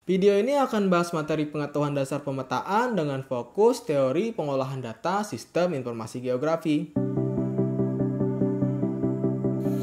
Video ini akan bahas materi pengetahuan dasar pemetaan dengan fokus teori pengolahan data sistem informasi geografi.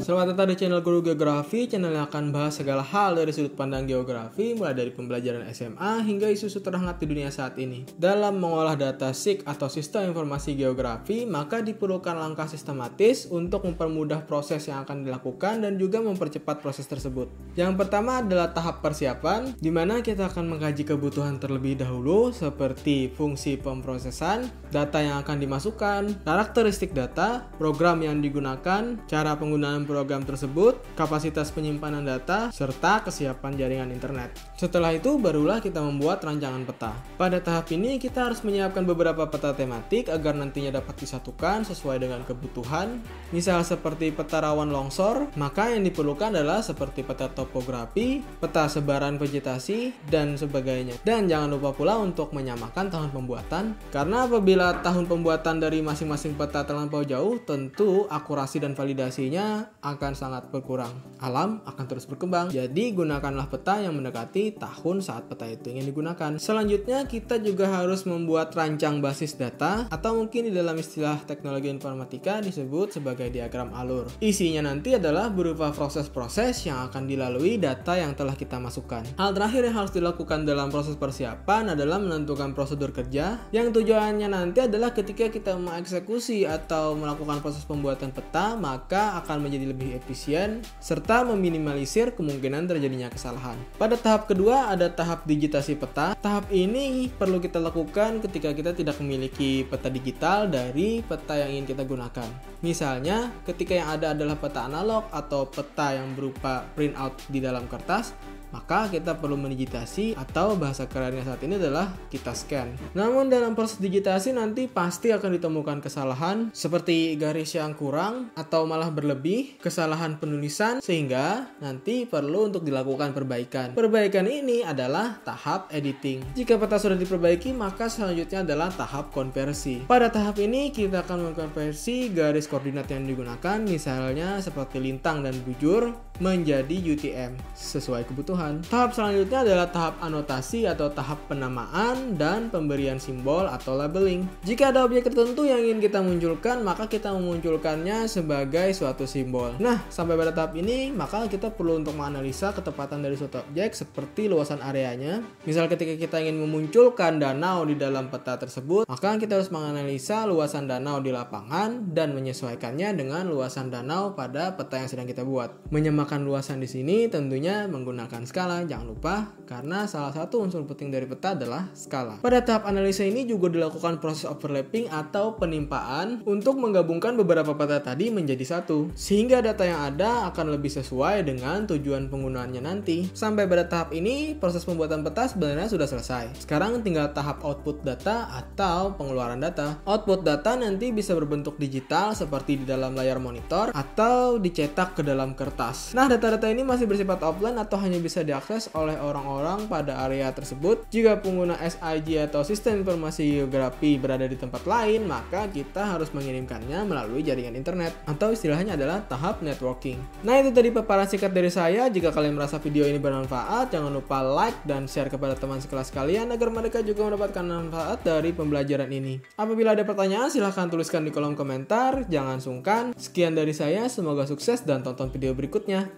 Selamat datang di channel Guru Geografi, channel yang akan bahas segala hal dari sudut pandang geografi, mulai dari pembelajaran SMA hingga isu-isu terhangat di dunia saat ini. Dalam mengolah data SIG atau Sistem Informasi Geografi, maka diperlukan langkah sistematis untuk mempermudah proses yang akan dilakukan dan juga mempercepat proses tersebut. Yang pertama adalah tahap persiapan, di mana kita akan mengkaji kebutuhan terlebih dahulu, seperti fungsi pemrosesan, data yang akan dimasukkan, karakteristik data, program yang digunakan, cara penggunaan program tersebut, kapasitas penyimpanan data, serta kesiapan jaringan internet. Setelah itu, barulah kita membuat rancangan peta. Pada tahap ini, kita harus menyiapkan beberapa peta tematik agar nantinya dapat disatukan sesuai dengan kebutuhan. Misal seperti peta rawan longsor, maka yang diperlukan adalah seperti peta topografi, peta sebaran vegetasi, dan sebagainya. Dan jangan lupa pula untuk menyamakan tahun pembuatan, karena apabila tahun pembuatan dari masing-masing peta terlampau jauh, tentu akurasi dan validasinya akan sangat berkurang. Alam akan terus berkembang, jadi gunakanlah peta yang mendekati tahun saat peta itu ingin digunakan. Selanjutnya, kita juga harus membuat rancang basis data, atau mungkin di dalam istilah teknologi informatika disebut sebagai diagram alur. Isinya nanti adalah berupa proses-proses yang akan dilalui data yang telah kita masukkan. Hal terakhir yang harus dilakukan dalam proses persiapan adalah menentukan prosedur kerja, yang tujuannya nanti adalah ketika kita mengeksekusi atau melakukan proses pembuatan peta, maka akan menjadi lebih efisien, serta meminimalisir kemungkinan terjadinya kesalahan. Pada tahap kedua ada tahap digitasi peta. Tahap ini perlu kita lakukan ketika kita tidak memiliki peta digital dari peta yang ingin kita gunakan. Misalnya, ketika yang ada adalah peta analog atau peta yang berupa printout di dalam kertas, maka kita perlu mendigitasi, atau bahasa kerennya saat ini adalah kita scan. Namun dalam proses digitasi nanti pasti akan ditemukan kesalahan seperti garis yang kurang atau malah berlebih, kesalahan penulisan, sehingga nanti perlu untuk dilakukan perbaikan. Perbaikan ini adalah tahap editing. Jika peta sudah diperbaiki, maka selanjutnya adalah tahap konversi. Pada tahap ini kita akan mengkonversi garis koordinat yang digunakan, misalnya seperti lintang dan bujur, menjadi UTM sesuai kebutuhan. Tahap selanjutnya adalah tahap anotasi atau tahap penamaan dan pemberian simbol atau labeling. Jika ada objek tertentu yang ingin kita munculkan, maka kita memunculkannya sebagai suatu simbol. Nah, sampai pada tahap ini, maka kita perlu untuk menganalisa ketepatan dari suatu objek seperti luasan areanya. Misal ketika kita ingin memunculkan danau di dalam peta tersebut, maka kita harus menganalisa luasan danau di lapangan dan menyesuaikannya dengan luasan danau pada peta yang sedang kita buat. Menyamakan luasan di sini tentunya menggunakan skala, jangan lupa, karena salah satu unsur penting dari peta adalah skala. Pada tahap analisa ini juga dilakukan proses overlapping atau penimpaan untuk menggabungkan beberapa peta tadi menjadi satu, sehingga data yang ada akan lebih sesuai dengan tujuan penggunaannya nanti. Sampai pada tahap ini, proses pembuatan peta sebenarnya sudah selesai. Sekarang tinggal tahap output data atau pengeluaran data. Output data nanti bisa berbentuk digital seperti di dalam layar monitor atau dicetak ke dalam kertas. Nah, data-data ini masih bersifat offline atau hanya bisa diakses oleh orang-orang pada area tersebut. Jika pengguna SIG atau Sistem Informasi Geografi berada di tempat lain, maka kita harus mengirimkannya melalui jaringan internet, atau istilahnya adalah tahap networking. Nah, itu tadi paparan singkat dari saya. Jika kalian merasa video ini bermanfaat, jangan lupa like dan share kepada teman sekelas kalian agar mereka juga mendapatkan manfaat dari pembelajaran ini. Apabila ada pertanyaan, silahkan tuliskan di kolom komentar. Jangan sungkan. Sekian dari saya, semoga sukses dan tonton video berikutnya.